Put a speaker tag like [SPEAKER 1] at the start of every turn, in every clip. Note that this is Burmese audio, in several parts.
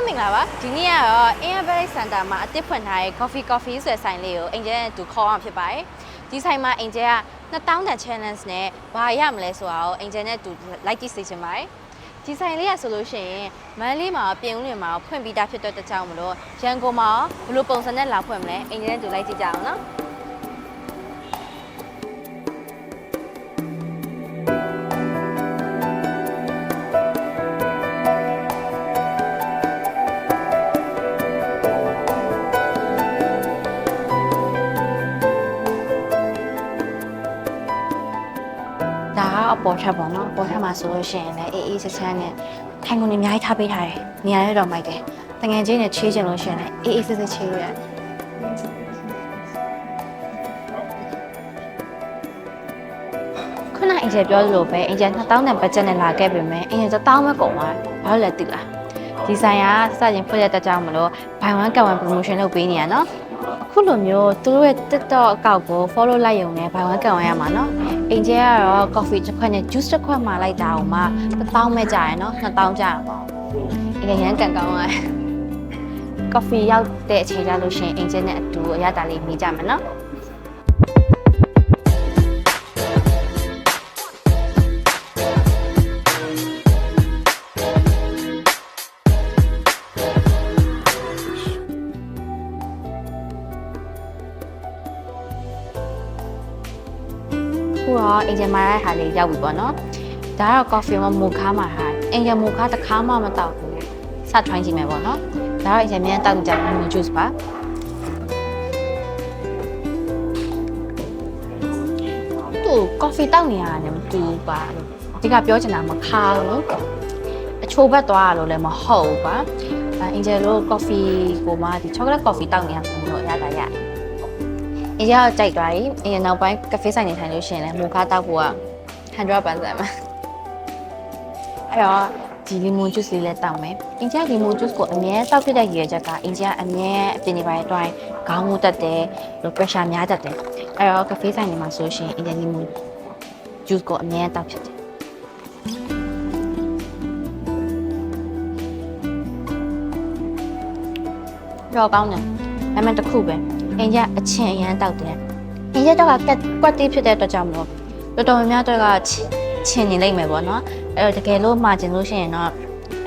[SPEAKER 1] မင်္ဂလာပါဒီနေ့ကတော့ Inverate Center မှာအသစ်ဖွင့်ထားတဲ့ coffee ဆိုတဲ့ဆိုင်လေးကိုအင်ဂျယ်နဲ့တူခေါ်အောင်ဖြစ်ပါတယ်ဒီဆိုင်မှာအင်ဂျယ်က2000တန် challenge နဲ့ဘာရမလဲဆိုတာကိုအင်ဂျယ်နဲ့တူလိုက်ကြည့်စေချင်ပါတယ်ဒီဆိုင်လေးကဆိုလို့ရှိရင်မန်းလေးမှာပြင်ဦးလွင်မှာဖွင့်ပြီးသားဖြစ်တဲ့တကြောင်မလို့ရန်ကုန်မှာဘယ်လိုပုံစံနဲ့လာဖွင့်မလဲအင်ဂျယ်နဲ့တူလိုက်ကြည့်ကြအောင်နော်ဒါကအပေါ်ထပ်ပေါ့နော်အပေါ်ထပ်မှာဆိုလို့ရှိရင်လည်းအေးဆက်ဆန်းနဲ့ထိုင်ကုန်တွေအများကြီးထားပေးထားတယ်နေရာလည်းတော့မိုက်တယ်တငယ်ချင်းနဲ့ချေးချင်လို့ရှိရင်လည်းအေးဆက်ဆက်ချေးရတယ်ခုနအင်ဂျယ်ပြောသလိုပဲအင်ဂျယ်2000တန်ဘတ်ဂျက်နဲ့လာခဲ့ပေမဲ့အင်ဂျယ်1000ပဲကုန်သွားတယ်ဘာလို့လဲသိလားဒီဆိုင်ကစတင်ဖွင့်တဲ့တကြောင်မလို့ buy one get one promotion လုပ်ပေးနေရနော်အခုလိုမျိုးသူတို့ရဲ့ TikTok အကောင့်ကို follow လိုက်ရုံနဲ့ buy one get one ရမှာနော်အင်ဂျယ်ကတော့ coffee တစ်ခွက်နဲ့ juice တစ်ခွက်မှာလိုက်တာအောင်မှ1000ပဲကြာရယ်နော်2000ကြာရပေါ့အင်ဂျယ်ရန်ကန်ကောင်းရတယ် coffee ရောက်တဲ့အချိန်ကျလို့ရှိရင်အင်ဂျယ်နဲ့အတူအရသာလေးမိကြမယ်နော်ခုတော့အင်ဂျယ်မာရဲ့ဟာလေးရောက်ပြီပေါ့နော်ဒါကတော့ coffee မှာမိုခါမှာဟာအင်ဂျယ်မိုခါတစ်ခါမှမတောက်ဘူးစထွိုင်းကြည့်မယ်ပေါ့နော်ဒါကတော့အင်ဂျယ်မြန်တောက်ကြတဲ့ lemon juice ပါသူ coffee တောက်နေရတယ်မတူပါလို့ဒီကပြောချင်တာမခါဘူးအချိုးဘက်သွားရလို့လည်းမဟုတ်ပါအင်ဂျယ်တို့ coffee ကိုမှဒီ chocolate coffee တောက်နေရမှာလို့ရတာရတယ်အင်ဂျယ်ကကြိုက်သွားပြီအင်ဂျယ်နောက်ပိုင်းကဖေးဆိုင်နေထိုင်လို့ရှိရင်လည်းမိုခါတောက်ဖို့က 100% ပါအဲ့တော့ဒီ lemon juice လေးလည်းတောက်မယ်အင်ဂျယ် lemon juice ကိုအမြဲတောက်ဖြစ်တဲ့ရည်ရွယ်ချက်ကအင်ဂျယ်ကအမြဲအပြင်နေပိုင်းတွိုင်းခေါင်းမူတက်တယ်လို့ pressure များတတ်တယ်အဲ့တော့ကဖေးဆိုင်နေမှာဆိုရှင်အင်ဂျယ် lemon juice ကိုအမြဲတောက်ဖြစ်တယ်တော့ကောင်းတယ်ဒါမှတစ်ခုပဲအင်ဂျယ်အချင်းအရန်တောက်တယ်အင်ဂျယ်တော့ကကွက်တီးဖြစ်တဲ့အတွက်ကြောင့်မလို့တော်တော်များများတော့ကချင်းနေလိမ့်မယ်ပေါ့နော်အဲ့တော့တကယ်လို့မှာကျင်လို့ရှိရင်တော့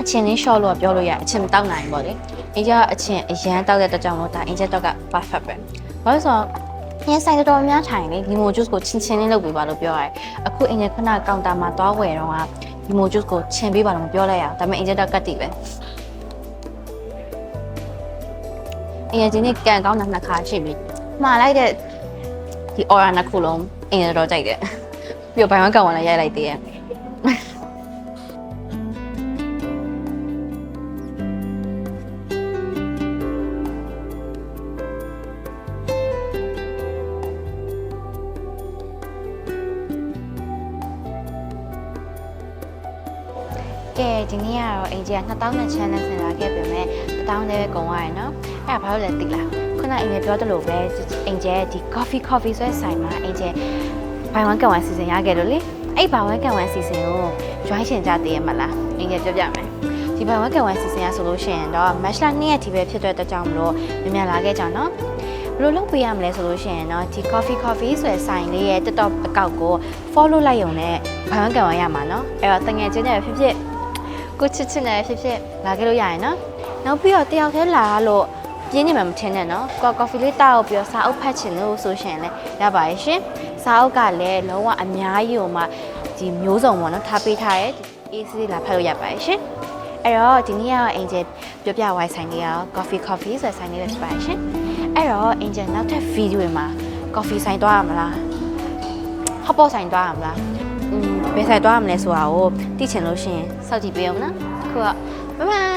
[SPEAKER 1] အချင်းလေး short လို့ပြောလို့ရအချင်းမတောက်နိုင်ဘူးပေါ့လေအင်ဂျယ်အချင်းအရန်တောက်တဲ့အတွက်ကြောင့်မလို့ဒါအင်ဂျယ်တော့က perfect ပဲဘာလို့ဆိုတော့ညဆိုင်တော်များထိုင်လေ lemon juice ကိုချင်းလေးလုပ်ပေးပါလို့ပြောရတယ်အခုအင်ဂျယ်ခဏကောင်တာမှာသွားဝယ်တော့က lemon juice ကိုချင်းပေးပါလို့မပြောလိုက်ရအောင်ဒါပေမဲ့အင်ဂျယ်တော့ကတ်တီပဲအင်ဂျယ်ဒီနေ့ကန်ကောင်းတာနှစ်ခါရှိပြီမှာလိုက်တဲ့ဒီ aura နှစ်ခုလုံးအင်ဂျယ်တော့ကြိုက်တယ်ပြီးတော့ဘိုင်ဝမ်ကန်ဝင်လည်းရိုက်လိုက်သေးရဲ့ကဲဒီနေ့ကတော့အင်ဂျယ်က2000နဲ့ challenge ဆင်လာခဲ့ပေမဲ့1000နဲ့ပဲကုန်သွားရယ်နော်အဲ့ဒါဘာလို့လဲသိလားခုနအင်ဂျယ်ပြောသလိုပဲအင်ဂျယ်ဒီ coffee ဆိုတဲ့ဆိုင်မှာအင်ဂျယ်ဘိုင်ဝမ်ကန်ဝမ်စီစဉ်ရခဲ့လို့လေအဲ့ဘိုင်ဝမ်ကန်ဝမ်စီစဉ်ကို join ရှင်ကြသေးရမလားအင်ဂျယ်ပြောပြမယ်ဒီဘိုင်ဝမ်ကန်ဝမ်စီစဉ်ရဆိုလို့ရှိရင်တော့ match 2ရက်ထိပဲဖြစ်တဲ့အတွက်ကြောင့်မလို့မြန်လာခဲ့ကြနော်ဘယ်လိုလုပ်ပေးရမလဲဆိုလို့ရှိရင်တော့ဒီ coffee ဆိုတဲ့ဆိုင်လေးရဲ့ TikTok အကောင့်ကို follow လိုက်ရုံနဲ့ဘိုင်ဝမ်ကန်ဝမ်ရမှာနော်အဲ့တော့တငယ်ချင်းတွေဖြစ်ဖြစ်ကိုချစ်နဲ့ဖြစ်လာခဲ့လို့ရရင်နော်နောက်ပြီးတော့တယောက်တည်းလာလို့ပြင်းနေမှမထင်နဲ့နော်ကော်ဖီလေးတောက်ပြီးတော့စာအုပ်ဖတ်ချင်လို့ဆိုရှင်လည်းရပါရဲ့ရှင်စာအုပ်ကလည်းလုံးဝအများကြီးဟိုမှာဒီမျိုးစုံပေါ့နော်ထားပေးထားရဲ့အေးစစ်လာဖတ်လို့ရပါရဲ့ရှင်အဲ့တော့ဒီနေ့ကအင်ဂျယ်ပြောပြဝိုင်းဆိုင်လေးရော coffee ဆိုတဲ့ဆိုင်လေးပဲဖြစ်ပါရဲ့ရှင်အဲ့တော့အင်ဂျယ်နောက်ထပ်ဗီဒီယိုတွေမှာ coffee ဆိုင်သွားရမလားဟော့ပေါ့ဆိုင်သွားရမလားဘယ်ဆိုင်သွားရမလဲဆိုတာကိုသိချင်လို့ရှိရင်စောင့်ကြည့်ပေးအောင်နော်အခုကဘိုင်